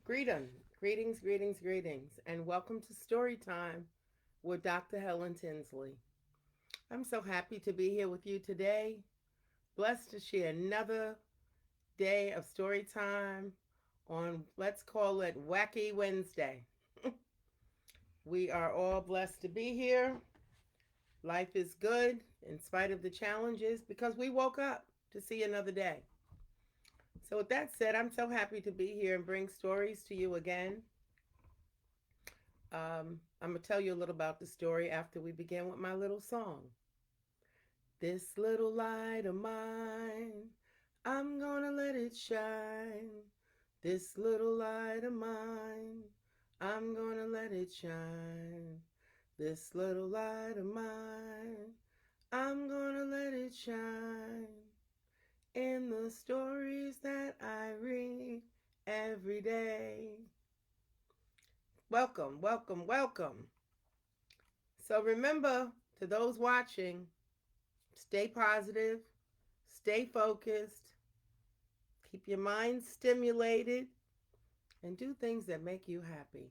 Greetings, greetings, and welcome to Storytime with Dr. Helen Tinsley. I'm so happy to be here with you today. Blessed to share another day of Storytime on, let's call it Wacky Wednesday. We are all blessed to be here. Life is good in spite of the challenges because we woke up to see another day. So, with that said, I'm so happy to be here and bring stories to you again. I'm going to tell you a little about the story after we begin with my little song. This little light of mine, I'm gonna let it shine. This little light of mine, I'm gonna let it shine. This little light of mine, I'm gonna let it shine. In the stories that I read every day. Welcome, welcome, welcome. So remember, to those watching, stay positive, stay focused, keep your mind stimulated, and do things that make you happy.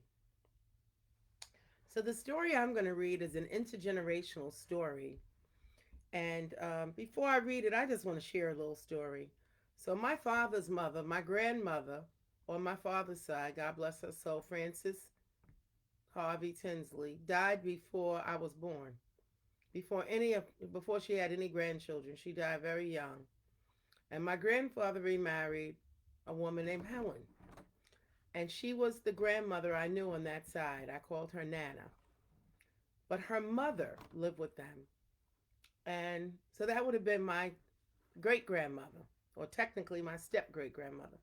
So, the story I'm going to read is an intergenerational story. And before I read it, I just want to share a little story. So, my father's mother, my grandmother, on my father's side, God bless her soul, Frances Harvey Tinsley, died before I was born. Before she had any grandchildren, she died very young. And my grandfather remarried a woman named Helen. And she was the grandmother I knew on that side. I called her Nana. But her mother lived with them. And so that would have been my great grandmother, or technically my step great grandmother.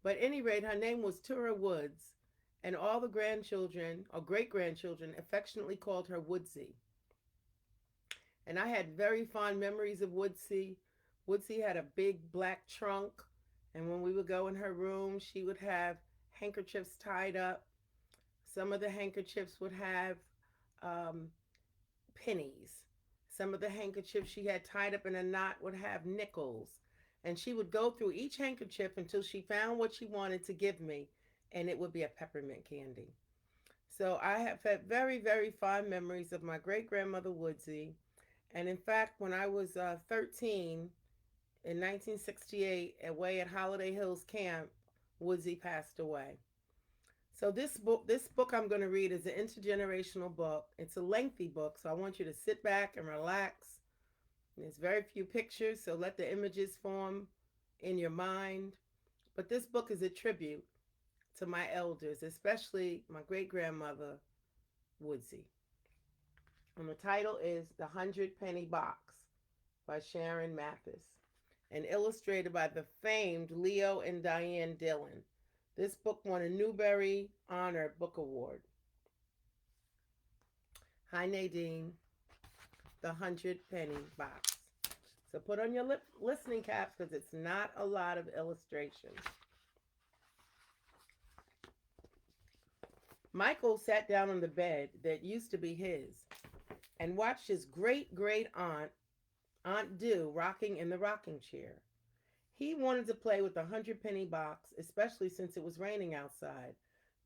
But at any rate, her name was Tura Woods. And all the grandchildren or great grandchildren affectionately called her Woodsy. And I had very fond memories of Woodsy. Woodsy had a big black trunk, and when we would go in her room, she would have handkerchiefs tied up. Some of the handkerchiefs would have um, pennies. Some of the handkerchiefs she had tied up in a knot would have nickels. And she would go through each handkerchief until she found what she wanted to give me, and it would be a peppermint candy. So I have had very, very fond memories of my great grandmother Woodsy. And in fact, when I was 13 in 1968, away at Holiday Hills Camp, Woodsy passed away. So this book I'm going to read is an intergenerational book. It's a lengthy book, so I want you to sit back and relax. There's very few pictures, so let the images form in your mind. But this book is a tribute to my elders, especially my great grandmother, Woodsy. And the title is The 100 Penny Box by Sharon Mathis and illustrated by the famed Leo and Diane Dillon. This book won a Newbery Honor Book Award. Hi, Nadine. The 100 Penny Box. So put on your listening caps because it's not a lot of illustrations. Michael sat down on the bed that used to be his and watched his great great aunt, Aunt Dew, rocking in the rocking chair. He wanted to play with the 100 Penny Box, especially since it was raining outside.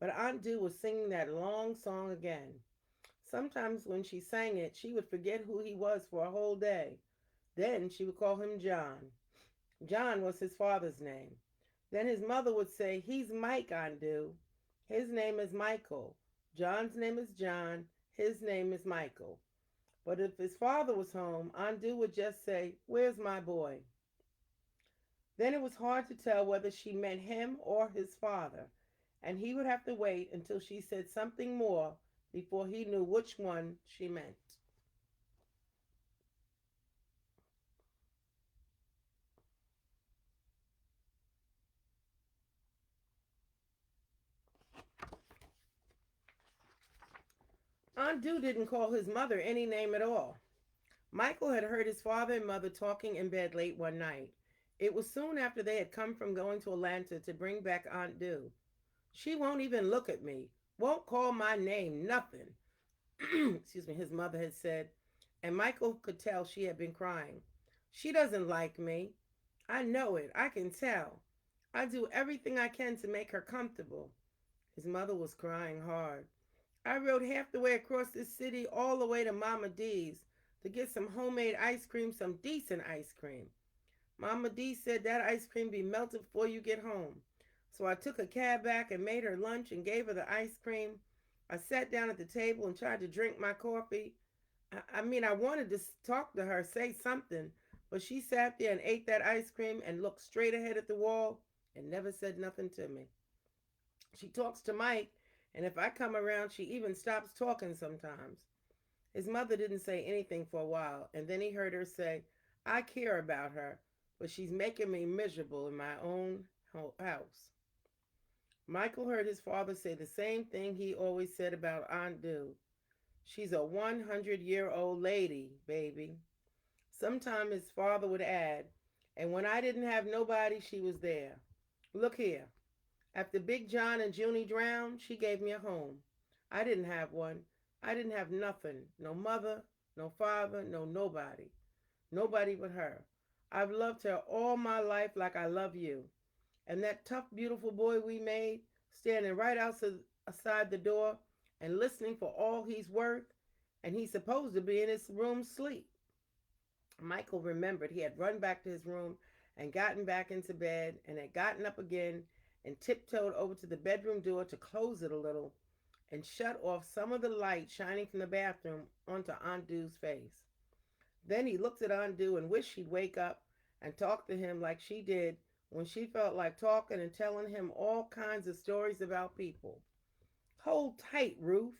But Aunt Dew was singing that long song again. Sometimes when she sang it, she would forget who he was for a whole day. Then she would call him John. John was his father's name. Then his mother would say, "He's Mike, Aunt Dew. His name is Michael. John's name is John. His name is Michael." But if his father was home, Aunt Dew would just say, "Where's my boy?" Then it was hard to tell whether she meant him or his father, and he would have to wait until she said something more before he knew which one she meant. Aunt Dew didn't call his mother any name at all. Michael had heard his father and mother talking in bed late one night. It was soon after they had come from going to Atlanta to bring back Aunt Dew. "She won't even look at me, won't call my name, nothing," excuse me, his mother had said, and Michael could tell she had been crying. "She doesn't like me. I know it. I can tell. I do everything I can to make her comfortable. His mother was crying hard. I rode half the way across this city all the way to Mama D's to get some homemade ice cream, some decent ice cream. Mama D said that ice cream be melted before you get home. So I took a cab back and made her lunch and gave her the ice cream. I sat down at the table and tried to drink my coffee. I wanted to talk to her, say something, but she sat there and ate that ice cream and looked straight ahead at the wall and never said nothing to me. She talks to Mike, and if I come around, she even stops talking sometimes. His mother didn't say anything for a while, and then he heard her say, I care about her, but she's making me miserable in my own house. Michael heard his father say the same thing he always said about Aunt Du. She's a 100-year-old lady, baby. Sometime his father would add, and when I didn't have nobody, she was there. Look here. After Big John and Junie drowned, she gave me a home. I didn't have one. I didn't have nothing. No mother, no father, no nobody. Nobody but her. I've loved her all my life like I love you. And that tough, beautiful boy we made, standing right outside the door and listening for all he's worth, and he's supposed to be in his room sleep. Michael remembered he had run back to his room and gotten back into bed and had gotten up again and tiptoed over to the bedroom door to close it a little and shut off some of the light shining from the bathroom onto Aunt Du's face. Then he looked at Aunt Du and wished she'd wake up and talk to him like she did when she felt like talking and telling him all kinds of stories about people. Hold tight, Ruth,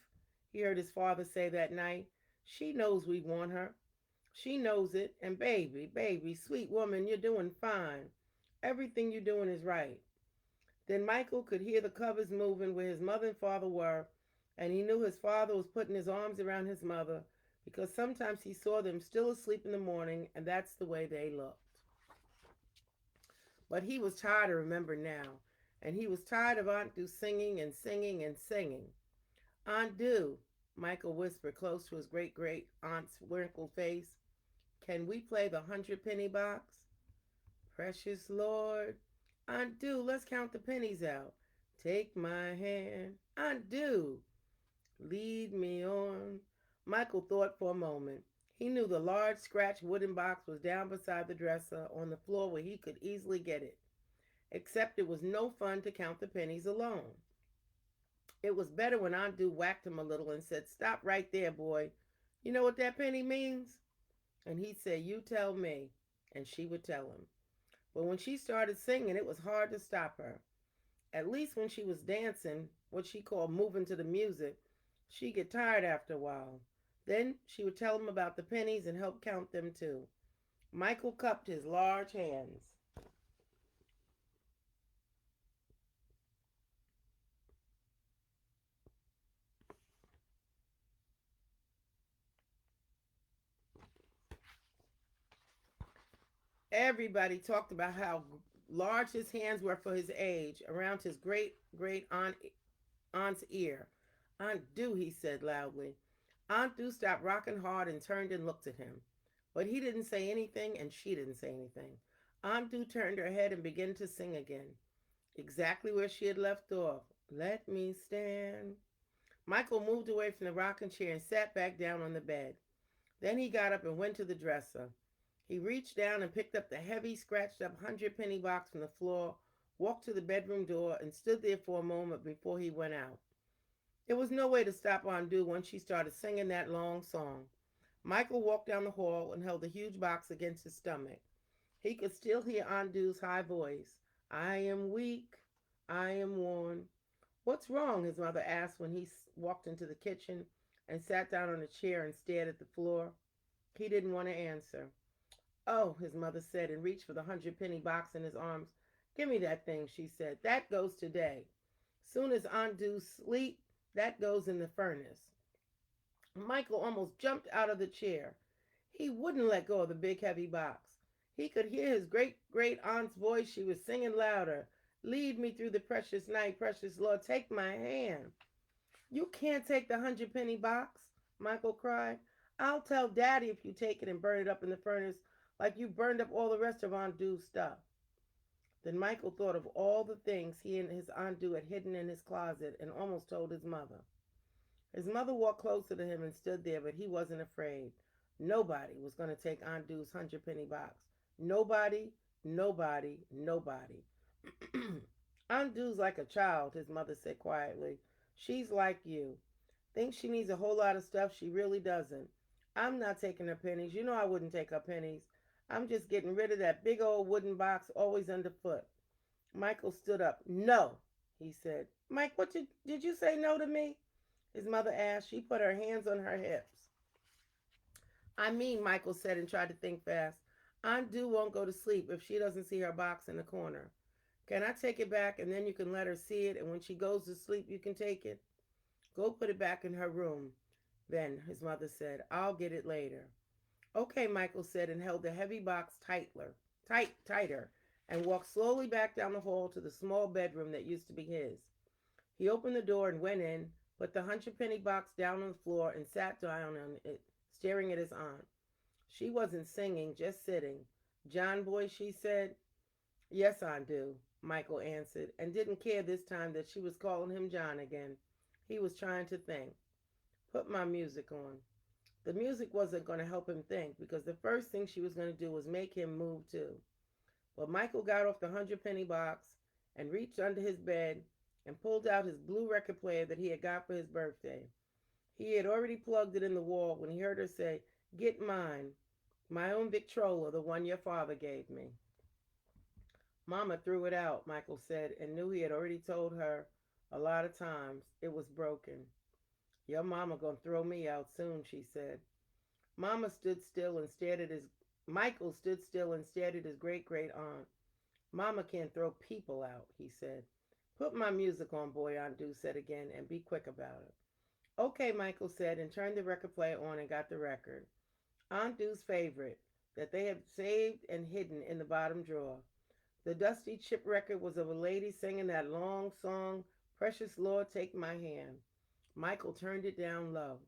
he heard his father say that night. She knows we want her. She knows it, and baby, sweet woman, you're doing fine. Everything you're doing is right. Then Michael could hear the covers moving where his mother and father were, and he knew his father was putting his arms around his mother because sometimes he saw them still asleep in the morning, and that's the way they looked. But he was tired of remembering now, and he was tired of Aunt Du singing and singing and singing. Aunt Du, Michael whispered close to his great aunt's wrinkled face, can we play the 100 penny box? Precious Lord. Aunt Du, let's count the pennies out. Take my hand. Aunt Du, lead me on. Michael thought for a moment. He knew the large scratched wooden box was down beside the dresser on the floor where he could easily get it. Except it was no fun to count the pennies alone. It was better when Aunt Du whacked him a little and said, Stop right there, boy. You know what that penny means? And he'd say, You tell me. And she would tell him. But when she started singing, it was hard to stop her. At least when she was dancing, what she called moving to the music, she'd get tired after a while. Then she would tell him about the pennies and help count them too. Michael cupped his large hands. Everybody talked about how large his hands were for his age, around his great aunt's ear. Aunt Du, he said loudly. Aunt Du stopped rocking hard and turned and looked at him. But he didn't say anything, and she didn't say anything. Aunt Du turned her head and began to sing again, exactly where she had left off. Let me stand. Michael moved away from the rocking chair and sat back down on the bed. Then he got up and went to the dresser. He reached down and picked up the heavy, scratched up 100 penny box from the floor, walked to the bedroom door, and stood there for a moment before he went out. There was no way to stop Aunt Du once she started singing that long song. Michael walked down the hall and held the huge box against his stomach. He could still hear Aunt Du's high voice. I am weak. I am worn. What's wrong? His mother asked when he walked into the kitchen and sat down on a chair and stared at the floor. He didn't want to answer. Oh, his mother said and reached for the 100 penny box in his arms. Give me that thing, she said. That goes today. Soon as Aunt Du sleep, that goes in the furnace. Michael almost jumped out of the chair. He wouldn't let go of the big heavy box. He could hear his great aunt's voice. She was singing louder. Lead me through the precious night, precious Lord. Take my hand. You can't take the 100 penny box, Michael cried. I'll tell Daddy if you take it and burn it up in the furnace like you burned up all the rest of Aunt Du's stuff. Then Michael thought of all the things he and his Aunt Du had hidden in his closet and almost told his mother. His mother walked closer to him and stood there, but he wasn't afraid. Nobody was going to take Aunt Du's 100 penny box. Nobody, nobody, nobody. Aunt Du's like a child, his mother said quietly. She's like you. Thinks she needs a whole lot of stuff she really doesn't. I'm not taking her pennies. You know I wouldn't take her pennies. I'm just getting rid of that big old wooden box always underfoot. Michael stood up. No, he said. Mike, did you say no to me? His mother asked. She put her hands on her hips. I mean, Michael said and tried to think fast. Aunt Du won't go to sleep if she doesn't see her box in the corner. Can I take it back and then you can let her see it, and when she goes to sleep you can take it? Go put it back in her room. Then, his mother said, I'll get it later. Okay, Michael said and held the heavy box tighter, and walked slowly back down the hall to the small bedroom that used to be his. He opened the door and went in, put the 100 penny box down on the floor, and sat down on it, staring at his aunt. She wasn't singing, just sitting. John boy, she said. Yes, I do, Michael answered, and didn't care this time that she was calling him John again. He was trying to think. Put my music on. The music wasn't going to help him think because the first thing she was going to do was make him move too. But Michael got off the 100 penny box and reached under his bed and pulled out his blue record player that he had got for his birthday. He had already plugged it in the wall when he heard her say, Get mine, my own Victrola, the one your father gave me. Mama threw it out, Michael said, and knew he had already told her a lot of times it was broken. Your mama gonna throw me out soon, she said. Mama stood still and stared at his Michael stood still and stared at his great great aunt. Mama can't throw people out, he said. Put my music on, boy, Aunt Du said again, and be quick about it. Okay, Michael said, and turned the record player on and got the record. Aunt Du's favorite, that they had saved and hidden in the bottom drawer. The dusty chip record was of a lady singing that long song, Precious Lord, Take My Hand. Michael turned it down low.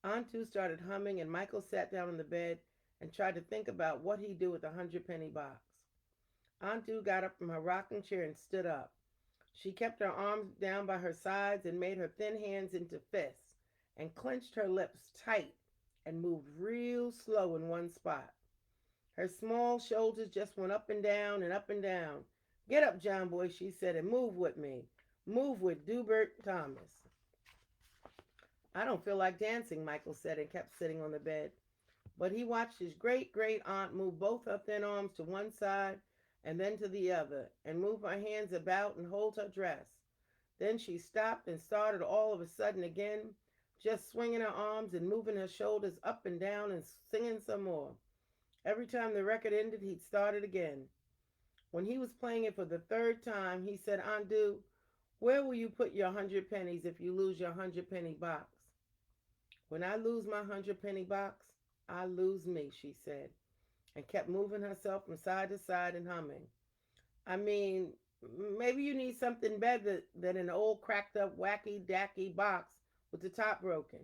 Aunt Du started humming, and Michael sat down on the bed and tried to think about what he'd do with the 100 penny box. Aunt Du got up from her rocking chair and stood up. She kept her arms down by her sides and made her thin hands into fists and clenched her lips tight and moved real slow in one spot. Her small shoulders just went up and down and up and down. Get up, John boy, she said, and move with me. Move with Dubert Thomas. I don't feel like dancing, Michael said and kept sitting on the bed. But he watched his great great aunt move both her thin arms to one side and then to the other, and move her hands about and hold her dress. Then she stopped and started all of a sudden again, just swinging her arms and moving her shoulders up and down and singing some more. Every time the record ended, he'd start it again. When he was playing it for the third time, he said, Aunt Du, where will you put your 100 pennies if you lose your 100 penny box? When I lose my 100 penny box, I lose me, she said, and kept moving herself from side to side and humming. I mean, maybe you need something better than an old cracked up wacky dacky box with the top broken.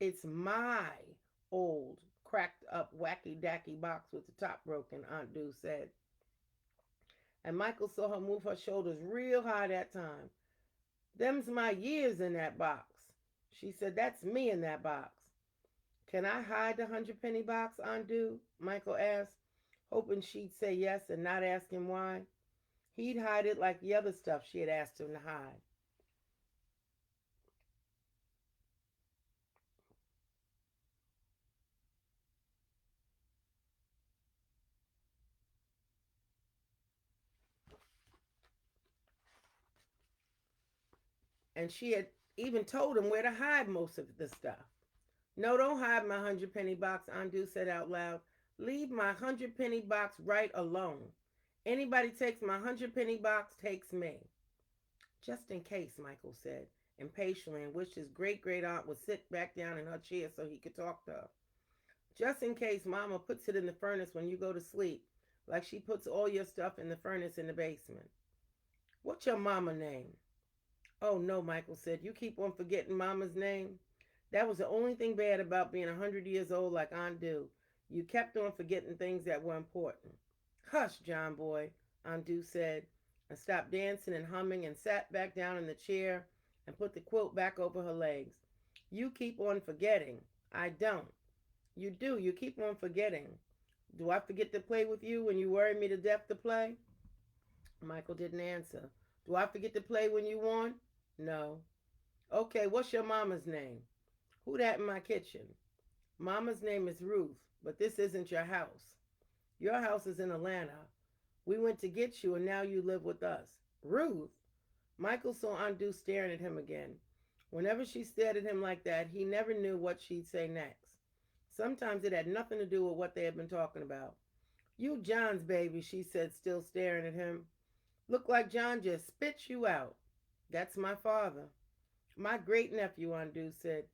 It's my old cracked up wacky dacky box with the top broken, Aunt Du said. And Michael saw her move her shoulders real high that time. Them's my years in that box. She said, that's me in that box. Can I hide the 100 penny box, Aunt Du? Michael asked, hoping she'd say yes and not ask him why. He'd hide it like the other stuff she had asked him to hide. And she had even told him where to hide most of the stuff. No, don't hide my 100 penny box, Aunt Du said out loud. Leave my 100 penny box right alone. Anybody takes my 100 penny box takes me. Just in case, Michael said impatiently, and wished his great great aunt would sit back down in her chair so he could talk to her. Just in case Mama puts it in the furnace when you go to sleep, like she puts all your stuff in the furnace in the basement. What's your mama name? Oh no, Michael said. You keep on forgetting Mama's name. That was the only thing bad about being 100 years old like Aunt Du. You kept on forgetting things that were important. Hush, John boy, Aunt said, and stopped dancing and humming and sat back down in the chair and put the quilt back over her legs. You keep on forgetting. I don't. You do. You keep on forgetting. Do I forget to play with you when you worry me to death to play? Michael didn't answer. Do I forget to play when you want? No. Okay, what's your mama's name? Who that in my kitchen? Mama's name is Ruth, but this isn't your house. Your house is in Atlanta. We went to get you and now you live with us. Ruth? Michael saw Aunt staring at him again. Whenever she stared at him like that, he never knew what she'd say next. Sometimes it had nothing to do with what they had been talking about. You John's baby, she said, still staring at him. Look like John just spit you out. That's my father. My great nephew, Aunt said.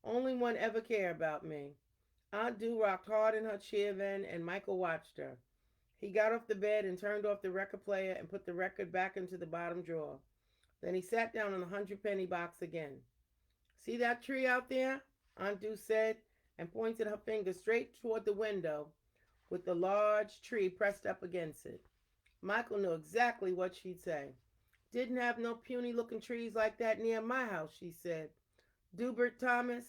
Only one ever care about me. Aunt rocked hard in her chair then, and Michael watched her. He got off the bed and turned off the record player and put the record back into the bottom drawer. Then he sat down on the 100-penny box again. See that tree out there? Aunt said, and pointed her finger straight toward the window with the large tree pressed up against it. Michael knew exactly what she'd say. Didn't have no puny looking trees like that near my house, she said. Dubert Thomas,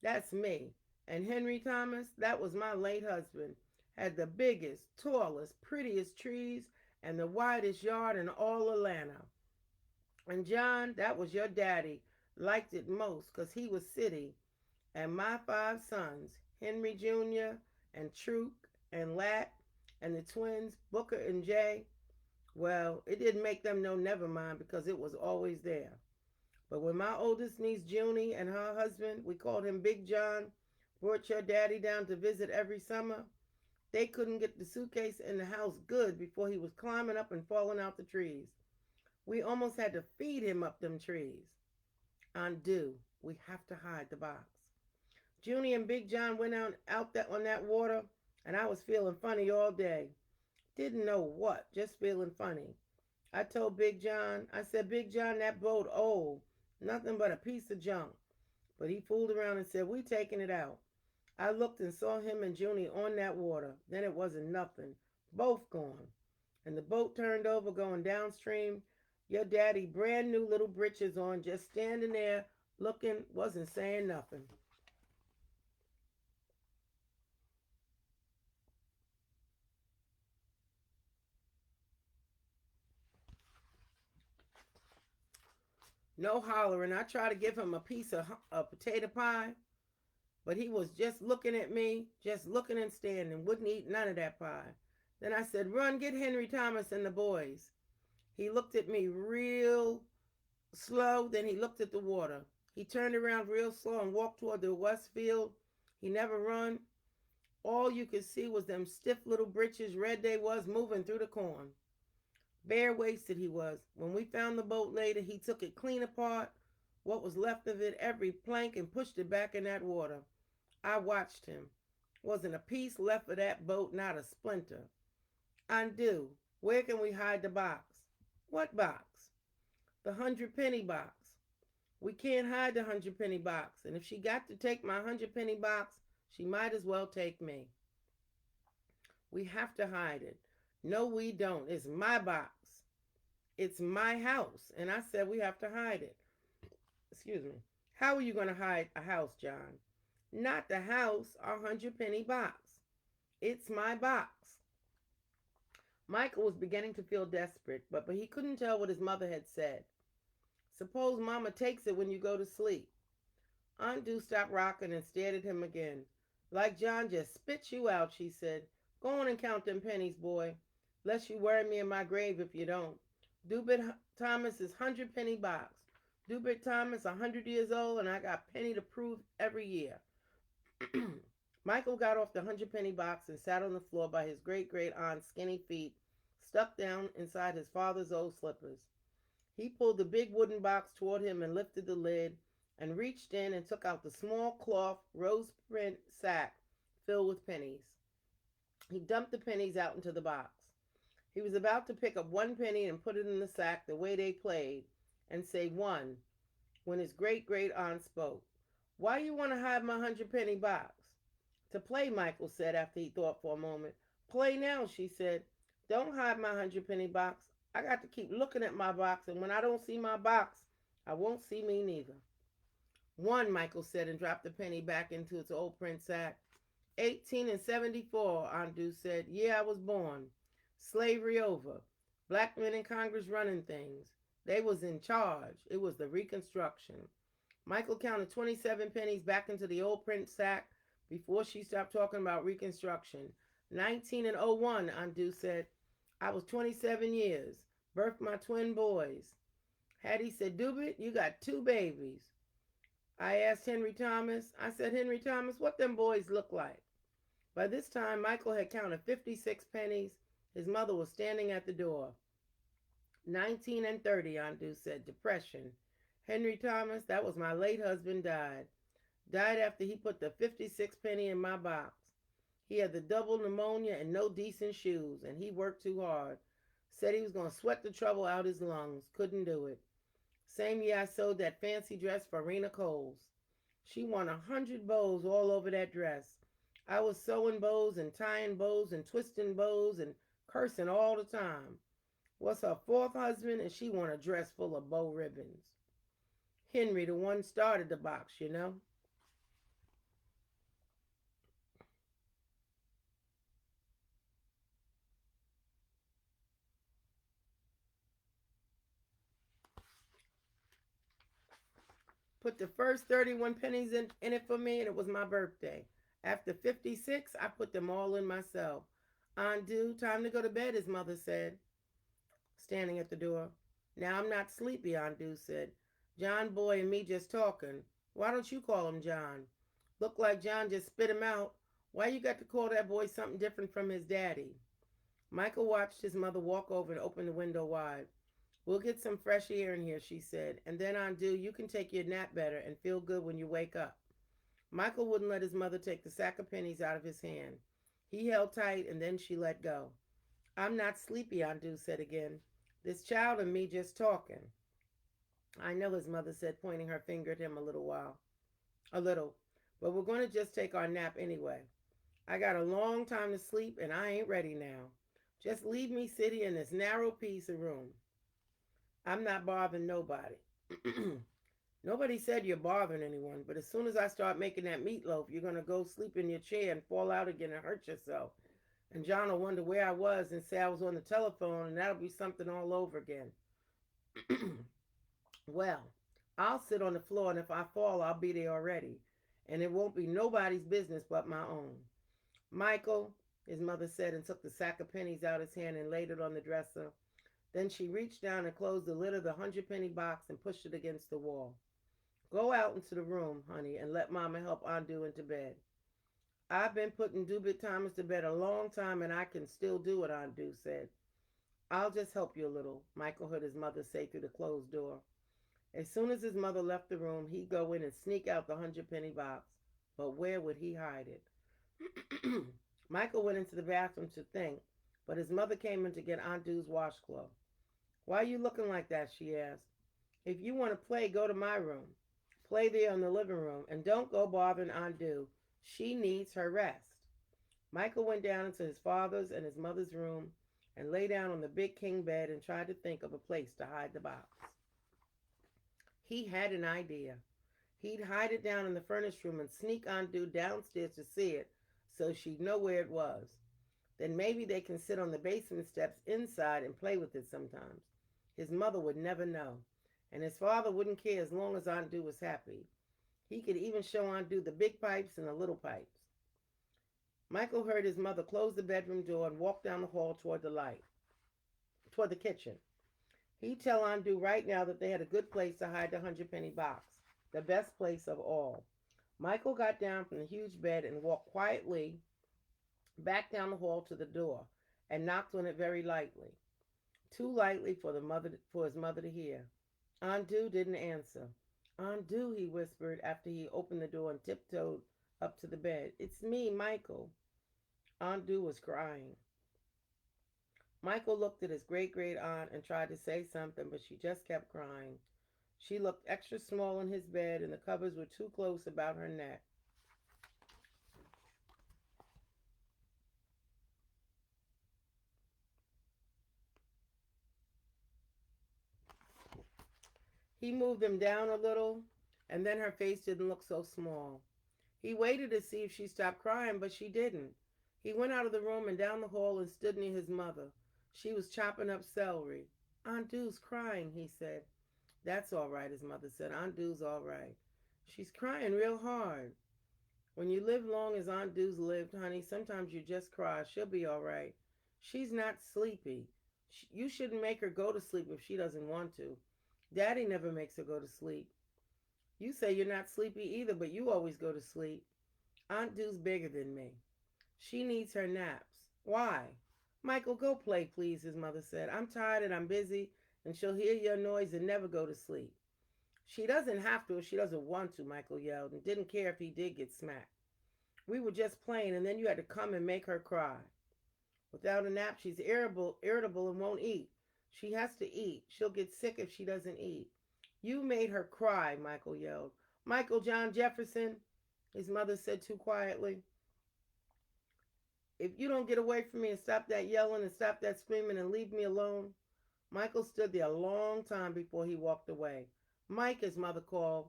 that's me. And Henry Thomas, that was my late husband. Had the biggest, tallest, prettiest trees and the widest yard in all Atlanta. And John, that was your daddy, liked it most 'cause he was city. And my 5 sons, Henry Jr. and Troop and Lat and the twins, Booker and Jay, well, it didn't make them know never mind because it was always there. But when my oldest niece Junie and her husband, we called him Big John, brought your daddy down to visit every summer, they couldn't get the suitcase in the house good before he was climbing up and falling out the trees. We almost had to feed him up them trees. Undo. We have to hide the box. Junie and Big John went on that water, and I was feeling funny all day. Didn't know what, just feeling funny. I told Big John, I said, Big John, that boat old. Nothing but a piece of junk. But he fooled around and said, we taking it out. I looked and saw him and Junie on that water. Then it wasn't nothing. Both gone. And the boat turned over going downstream. Your daddy brand new little britches on, just standing there looking, wasn't saying nothing. No hollering. I tried to give him a piece of potato pie, but he was just looking at me, just looking and standing, wouldn't eat none of that pie. Then I said, run, get Henry Thomas and the boys. He looked at me real slow, then he looked at the water. He turned around real slow and walked toward the west field. He never run. All you could see was them stiff little britches, red they was, moving through the corn. Bare-waisted he was. When we found the boat later, he took it clean apart, what was left of it, every plank, and pushed it back in that water. I watched him. Wasn't a piece left of that boat, not a splinter. Undo. Where can we hide the box? What box? The 100-penny box. We can't hide the 100-penny box, and if she got to take my 100-penny box, she might as well take me. We have to hide it. No, we don't. It's my box. It's my house. And I said we have to hide it. Excuse me. How are you going to hide a house, John? Not the house, our 100-penny box. It's my box. Michael was beginning to feel desperate, but he couldn't tell what his mother had said. Suppose Mama takes it when you go to sleep. Aunt stopped rocking and stared at him again. Like John just spit you out, she said. Go on and count them pennies, boy. Lest you worry me in my grave if you don't. Dubert Thomas's 100-penny box. Dubert Thomas, 100 years old, and I got penny to prove every year. Michael got off the 100-penny box and sat on the floor by his great-great-aunt's skinny feet, stuck down inside his father's old slippers. He pulled the big wooden box toward him and lifted the lid and reached in and took out the small cloth rose print sack filled with pennies. He dumped the pennies out into the box. He was about to pick up 1 penny and put it in the sack the way they played and say 1 when his great-great-aunt spoke. Why you want to hide my 100-penny box? To play, Michael said after he thought for a moment. Play now, she said. Don't hide my 100 penny box. I got to keep looking at my box, and when I don't see my box, I won't see me neither. One, Michael said, and dropped the penny back into its old print sack. 1874, Aunt Du said. Yeah, I was born. Slavery over. Black men in Congress running things. They was in charge. It was the Reconstruction. Michael counted 27 pennies back into the old print sack before she stopped talking about Reconstruction. 19 and oh 01, Aunt Du said. I was 27 years. Birthed my twin boys. Hattie said, Dubit, you got two babies. I asked Henry Thomas. I said, Henry Thomas, what them boys look like? By this time, Michael had counted 56 pennies. His mother was standing at the door. 19 and 30, Aunt Du said. Depression. Henry Thomas, that was my late husband, died. Died after he put the 56 penny in my box. He had the double pneumonia and no decent shoes, and he worked too hard. Said he was going to sweat the trouble out his lungs. Couldn't do it. Same year I sewed that fancy dress for Rena Coles. She won 100 bows all over that dress. I was sewing bows and tying bows and twisting bows and cursing all the time. Was her fourth husband, and she won a dress full of bow ribbons. Henry, the one started the box, you know. Put the first 31 pennies in it for me, and it was my birthday. After 56, I put them all in myself. Aunt Du, time to go to bed, his mother said, standing at the door. Now I'm not sleepy, Aunt Du said. John boy and me just talking. Why don't you call him John? Look like John just spit him out. Why you got to call that boy something different from his daddy? Michael watched his mother walk over and open the window wide. We'll get some fresh air in here, she said, and then Aunt Du, you can take your nap better and feel good when you wake up. Michael wouldn't let his mother take the sack of pennies out of his hand. He held tight, and then she let go. I'm not sleepy, Aunt Du said again. This child and me just talking. I know, his mother said, pointing her finger at him a little while. A little. But we're going to just take our nap anyway. I got a long time to sleep, and I ain't ready now. Just leave me sitting in this narrow piece of room. I'm not bothering nobody. Nobody said you're bothering anyone, but as soon as I start making that meatloaf, you're going to go sleep in your chair and fall out again and hurt yourself. And John will wonder where I was and say I was on the telephone, and that'll be something all over again. Well, I'll sit on the floor, and if I fall, I'll be there already. And it won't be nobody's business but my own. Michael, his mother said, and took the sack of pennies out of his hand and laid it on the dresser. Then she reached down and closed the lid of the 100 penny box and pushed it against the wall. Go out into the room, honey, and let Mama help Aunt Du into bed. I've been putting Dubit Thomas to bed a long time, and I can still do it, Aunt Du said. I'll just help you a little, Michael heard his mother say through the closed door. As soon as his mother left the room, he'd go in and sneak out the 100 penny box. But where would he hide it? Michael went into the bathroom to think, but his mother came in to get Aunt Du's washcloth. Why are you looking like that? She asked. If you want to play, go to my room. Play there in the living room, and don't go bothering Aunt Du. She needs her rest. Michael went down into his father's and his mother's room and lay down on the big king bed and tried to think of a place to hide the box. He had an idea. He'd hide it down in the furnace room and sneak Aunt Du downstairs to see it so she'd know where it was. Then maybe they can sit on the basement steps inside and play with it sometimes. His mother would never know, and his father wouldn't care as long as Aunt Du was happy. He could even show Aunt Du the big pipes and the little pipes. Michael heard his mother close the bedroom door and walk down the hall toward the kitchen. He'd tell Aunt Du right now that they had a good place to hide the 100 penny box, the best place of all. Michael got down from the huge bed and walked quietly back down the hall to the door and knocked on it very lightly. Too lightly for his mother to hear. Aunt Du didn't answer. Aunt Du, he whispered after he opened the door and tiptoed up to the bed. It's me, Michael. Aunt Du was crying. Michael looked at his great-great-aunt and tried to say something, but she just kept crying. She looked extra small in his bed, and the covers were too close about her neck. He moved them down a little, and then her face didn't look so small. He waited to see if she stopped crying, but she didn't. He went out of the room and down the hall and stood near his mother. She was chopping up celery. Aunt Du's crying, he said. That's all right, his mother said. Aunt Du's all right. She's crying real hard. When you live long as Aunt Du's lived, honey, sometimes you just cry. She'll be all right. She's not sleepy. You shouldn't make her go to sleep if she doesn't want to. Daddy never makes her go to sleep. You say you're not sleepy either, but you always go to sleep. Aunt Du's bigger than me. She needs her naps. Why? Michael, go play, please, his mother said. I'm tired and I'm busy, and she'll hear your noise and never go to sleep. She doesn't have to if she doesn't want to, Michael yelled, and didn't care if he did get smacked. We were just playing, and then you had to come and make her cry. Without a nap, she's irritable and won't eat. She has to eat. She'll get sick if she doesn't eat. You made her cry, Michael yelled. Michael John Jefferson, his mother said too quietly. If you don't get away from me and stop that yelling and stop that screaming and leave me alone. Michael stood there a long time before he walked away. Mike, his mother called,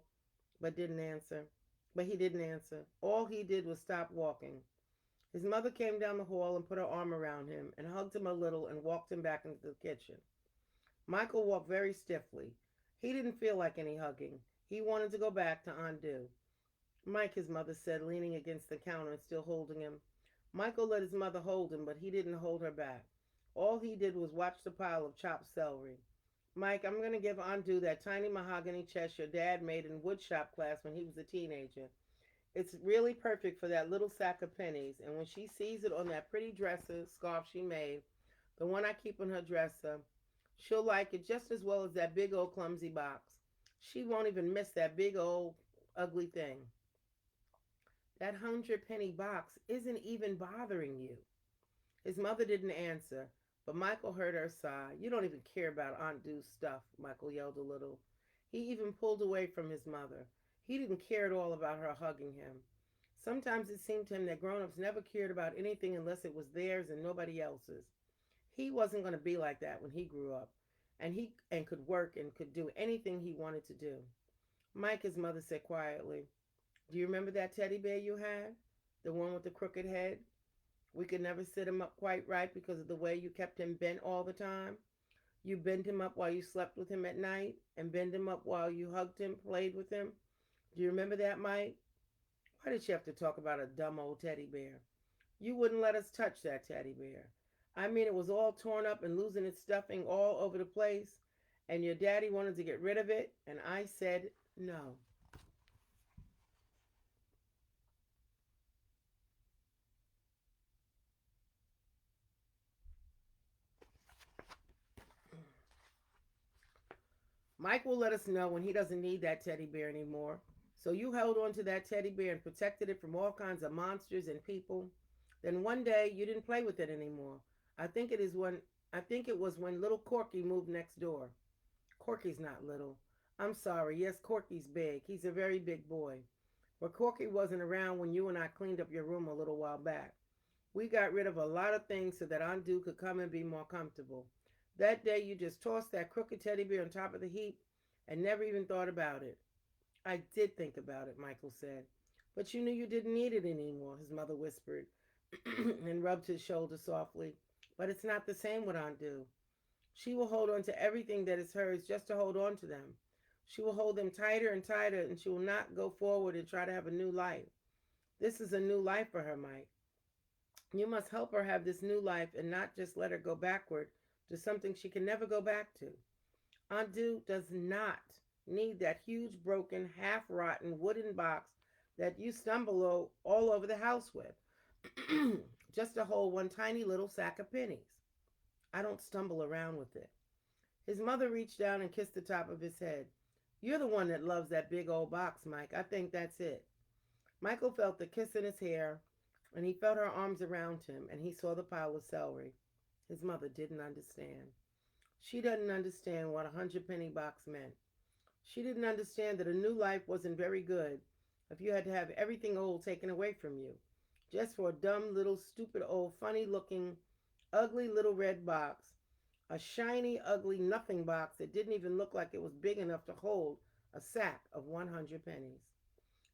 but didn't answer. But he didn't answer. All he did was stop walking. His mother came down the hall and put her arm around him and hugged him a little and walked him back into the kitchen. Michael walked very stiffly. He didn't feel like any hugging. He wanted to go back to undo. Mike, his mother said, leaning against the counter and still holding him. Michael let his mother hold him, but he didn't hold her back. All he did was watch the pile of chopped celery. Mike, I'm going to give Undo that tiny mahogany chest your dad made in woodshop class when he was a teenager. It's really perfect for that little sack of pennies, and when she sees it on that pretty dresser scarf she made, the one I keep on her dresser, she'll like it just as well as that big old clumsy box. She won't even miss that big old ugly thing. That 100-penny box isn't even bothering you. His mother didn't answer, but Michael heard her sigh. You don't even care about Aunt Du's stuff, Michael yelled a little. He even pulled away from his mother. He didn't care at all about her hugging him. Sometimes it seemed to him that grown-ups never cared about anything unless it was theirs and nobody else's. He wasn't going to be like that when he grew up, and could work and could do anything he wanted to do. Mike, his mother said quietly, do you remember that teddy bear you had? The one with the crooked head? We could never sit him up quite right because of the way you kept him bent all the time. You bent him up while you slept with him at night, and bent him up while you hugged him, played with him. Do you remember that, Mike? Why did you have to talk about a dumb old teddy bear? You wouldn't let us touch that teddy bear. I mean, it was all torn up and losing its stuffing all over the place, and your daddy wanted to get rid of it, and I said no. Mike will let us know when he doesn't need that teddy bear anymore. So you held on to that teddy bear and protected it from all kinds of monsters and people. Then one day you didn't play with it anymore. I think it is when I think it was when little Corky moved next door. Corky's not little. I'm sorry. Yes, Corky's big. He's a very big boy. But Corky wasn't around when you and I cleaned up your room a little while back. We got rid of a lot of things so that Aunt Du could come and be more comfortable. That day you just tossed that crooked teddy bear on top of the heap and never even thought about it. I did think about it, Michael said. But you knew you didn't need it anymore, his mother whispered and rubbed his shoulder softly. But it's not the same with Aunt Du. She will hold on to everything that is hers just to hold on to them. She will hold them tighter and tighter, and she will not go forward and try to have a new life. This is a new life for her, Mike. You must help her have this new life and not just let her go backward to something she can never go back to. Aunt Du does not need that huge, broken, half rotten wooden box that you stumble all over the house with, just to hold one tiny little sack of pennies. I don't stumble around with it. His mother reached down and kissed the top of his head. You're the one that loves that big old box, Mike. I think that's it. Michael felt the kiss in his hair, and he felt her arms around him, and he saw the pile of celery. His mother didn't understand. She didn't understand what a 100-penny box meant. She didn't understand that a new life wasn't very good if you had to have everything old taken away from you, just for a dumb little stupid old funny looking ugly little red box A shiny, ugly nothing box that didn't even look like it was big enough to hold a sack of 100 pennies.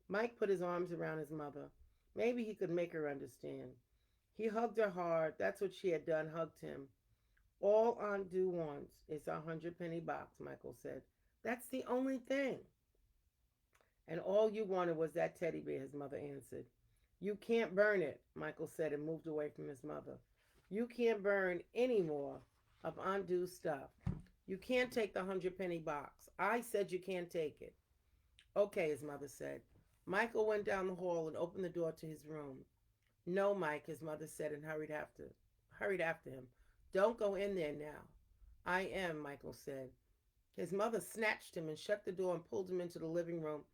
Mike put his arms around his mother. Maybe he could make her understand. He hugged her hard. That's what she had done, hugged him. All Aunt Do wants is a 100 penny box, Michael said. That's the only thing. And all you wanted was that teddy bear, his mother answered. You can't burn it, Michael said and moved away from his mother. You can't burn any more of Aunt Do's stuff. You can't take the 100 penny box. I said you can't take it. Okay, his mother said. Michael went down the hall and opened the door to his room. No, Mike, his mother said and hurried after him. Don't go in there now. I am, Michael said. His mother snatched him and shut the door and pulled him into the living room,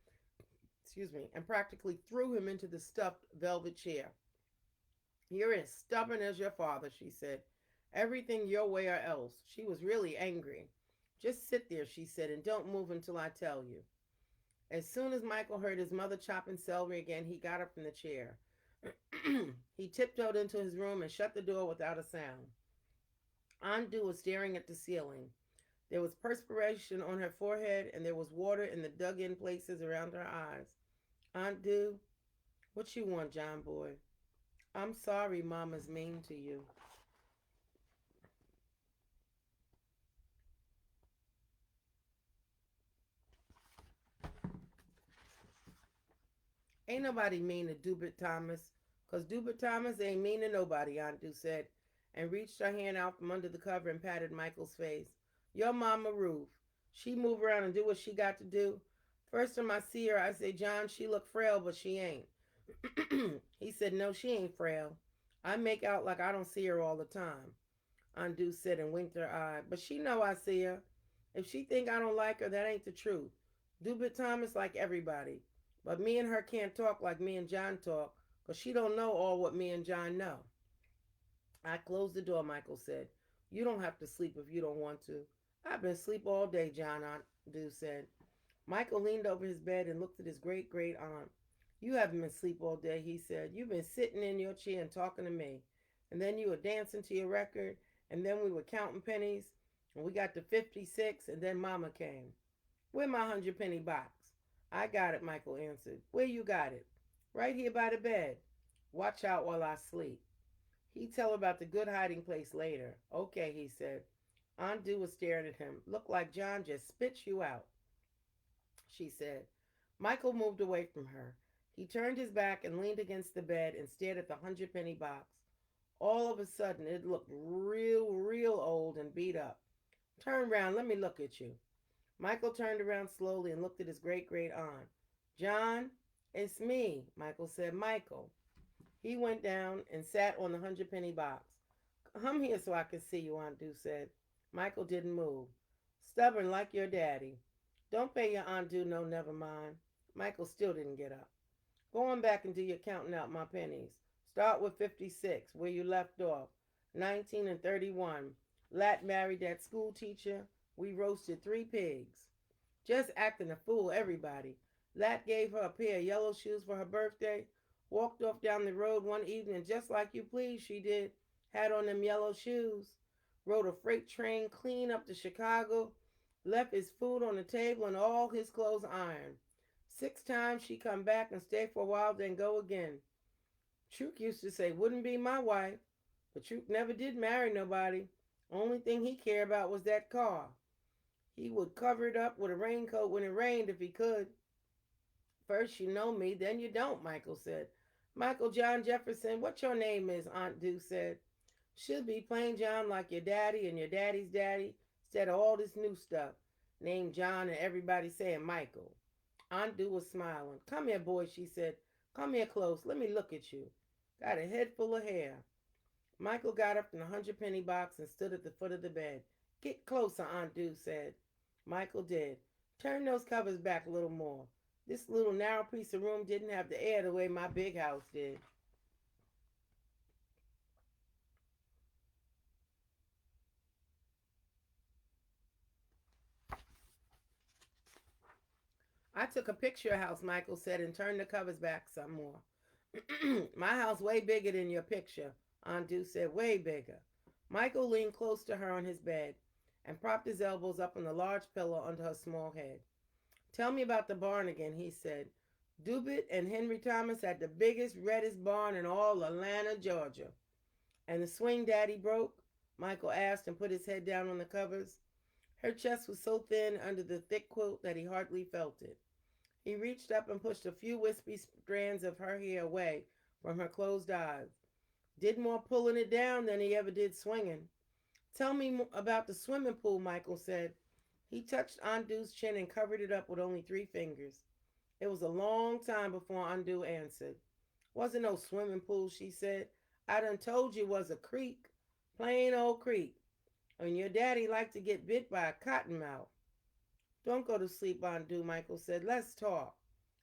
and practically threw him into the stuffed velvet chair. You're as stubborn as your father, she said. Everything your way or else. She was really angry. Just sit there, she said, and don't move until I tell you. As soon as Michael heard his mother chopping celery again, he got up from the chair. He tiptoed into his room and shut the door without a sound. Aunt Du was staring at the ceiling. There was perspiration on her forehead, and there was water in the dug-in places around her eyes. Aunt Du, what you want, John boy? I'm sorry Mama's mean to you. Ain't nobody mean to Dubert Thomas, 'cause Dubert Thomas ain't mean to nobody, Aunt Du said, and reached her hand out from under the cover and patted Michael's face. Your mama Ruth. She move around and do what she got to do. First time I see her, I say, John, she look frail, but she ain't. He said, no, she ain't frail. I make out like I don't see her all the time. Aunt Du said and winked her eye. But she know I see her. If she think I don't like her, that ain't the truth. Dubert Thomas like everybody. But me and her can't talk like me and John talk, 'cause she don't know all what me and John know. I closed the door, Michael said. You don't have to sleep if you don't want to. I've been asleep all day, John, Aunt Du said. Michael leaned over his bed and looked at his great aunt. You haven't been asleep all day, he said. You've been sitting in your chair and talking to me. And then you were dancing to your record, and then we were counting pennies, and we got to 56, and then Mama came. Where my 100 penny box? I got it, Michael answered. Where you got it? Right here by the bed. Watch out while I sleep. He'd tell her about the good hiding place later. Okay, he said. Aunt Du was staring at him. Looked like John just spit you out, she said. Michael moved away from her. He turned his back and leaned against the bed and stared at the 100 penny box. All of a sudden, it looked real old and beat up. Turn round, let me look at you. Michael turned around slowly and looked at his great aunt. John, it's me, Michael said. Michael. He went down and sat on the 100 penny box. Come here so I can see you, Aunt Du said. Michael didn't move. Stubborn like your daddy. Don't pay your Aunt Du no never mind. Michael still didn't get up. Go on back and do your counting out my pennies. Start with 56, where you left off. 19 and 31. Lat married that school teacher. We roasted 3 pigs. Just acting a fool, everybody. Lat gave her a pair of yellow shoes for her birthday. Walked off down the road one evening just like you please, she did. Had on them yellow shoes. Rode a freight train clean up to Chicago. Left his food on the table and all his clothes ironed. 6 times she come back and stay for a while, then go again. Truke used to say, wouldn't be my wife. But Truke never did marry nobody. Only thing he cared about was that car. He would cover it up with a raincoat when it rained if he could. First you know me, then you don't, Michael said. Michael John Jefferson, what your name is, Aunt Du said. Should be plain John like your daddy and your daddy's daddy, instead of all this new stuff. Named John and everybody saying Michael. Aunt Du was smiling. Come here, boy, she said. Come here close. Let me look at you. Got a head full of hair. Michael got up from the 100 penny box and stood at the foot of the bed. Get closer, Aunt Du said. Michael did. Turn those covers back a little more. This little narrow piece of room didn't have the air the way my big house did. I took a picture house, Michael said, and turned the covers back some more. My house way bigger than your picture, Aunt Du said, way bigger. Michael leaned close to her on his bed and propped his elbows up on the large pillow under her small head. Tell me about the barn again, he said. Dubit and Henry Thomas had the biggest, reddest barn in all Atlanta, Georgia. And the swing Daddy broke? Michael asked and put his head down on the covers. Her chest was so thin under the thick quilt that he hardly felt it. He reached up and pushed a few wispy strands of her hair away from her closed eyes. Did more pulling it down than he ever did swinging. Tell me about the swimming pool, Michael said. He touched Andu's chin and covered it up with only 3 fingers. It was a long time before Andu answered. Wasn't no swimming pool, she said. I done told you it was a creek. Plain old creek. And your daddy liked to get bit by a cottonmouth. Don't go to sleep, Andu, Michael said. Let's talk.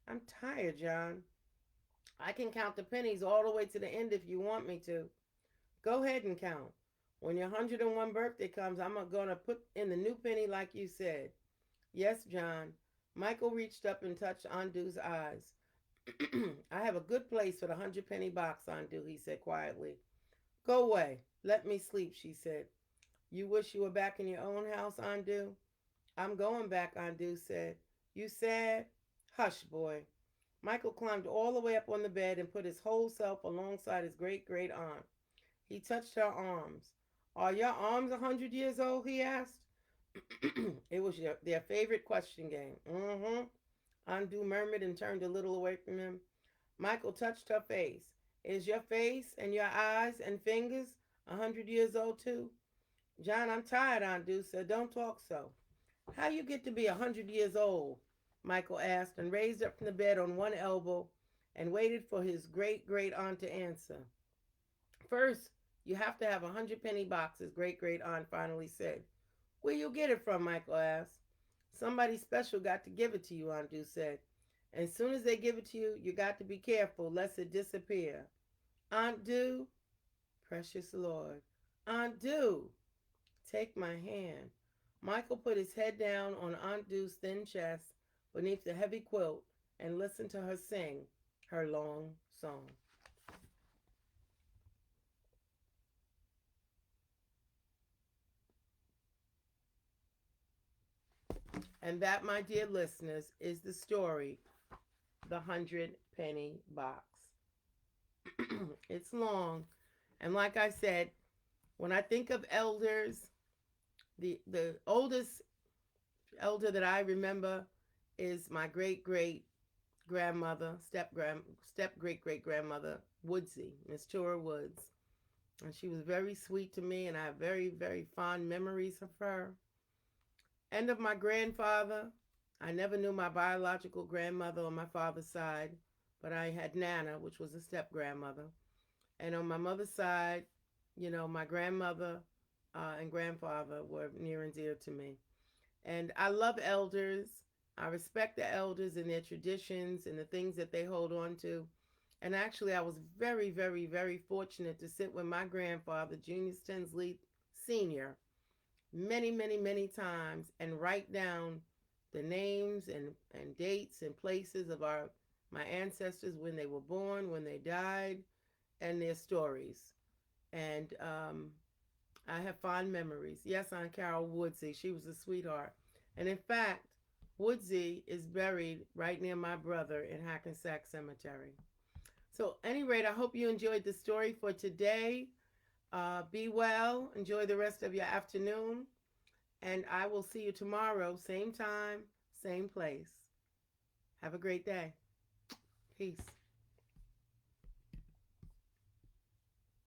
I'm tired, John. I can count the pennies all the way to the end if you want me to. Go ahead and count. When your 101 birthday comes, I'm going to put in the new penny like you said. Yes, John. Michael reached up and touched Andu's eyes. I have a good place for the 100-penny box, Andu, he said quietly. Go away. Let me sleep, she said. You wish you were back in your own house, Andu? I'm going back, Andu said. You sad? Hush, boy. Michael climbed all the way up on the bed and put his whole self alongside his great-great aunt. He touched her arms. Are your arms 100 years old? He asked. It was their favorite question game. Mm-hmm. Andu murmured and turned a little away from him. Michael touched her face. Is your face and your eyes and fingers 100 years old too? John, I'm tired, Andu said. Don't talk so. How you get to be 100 years old? Michael asked and raised up from the bed on one elbow and waited for his great-great aunt to answer. First, you have to have 100-penny boxes, great-great aunt finally said. Where you get it from? Michael asked. Somebody special got to give it to you, Andu said. And as soon as they give it to you, you got to be careful lest it disappear. Andu, precious Lord. Andu, take my hand. Michael put his head down on Andu's thin chest beneath the heavy quilt and listened to her sing her long song. And that, my dear listeners, is the story, The 100-Penny Box. It's long. And like I said, when I think of elders, the oldest elder that I remember is my great grandmother, step great great grandmother, Woodsy, Miss Tura Woods. And she was very sweet to me, and I have very fond memories of her. And of my grandfather. I never knew my biological grandmother on my father's side, but I had Nana, which was a step grandmother. And on my mother's side, my grandmother and grandfather were near and dear to me. And I love elders. I respect the elders and their traditions and the things that they hold on to. And actually, I was very fortunate to sit with my grandfather, Junior Tinsley Sr., many times and write down the names and dates and places of my ancestors, when they were born, when they died, and their stories. And I have fond memories. Yes, Aunt Carol Woodsy, she was a sweetheart. And in fact, Woodsy is buried right near my brother in Hackensack Cemetery. So, at any rate, I hope you enjoyed the story for today. Be well. Enjoy the rest of your afternoon. And I will see you tomorrow, same time, same place. Have a great day. Peace.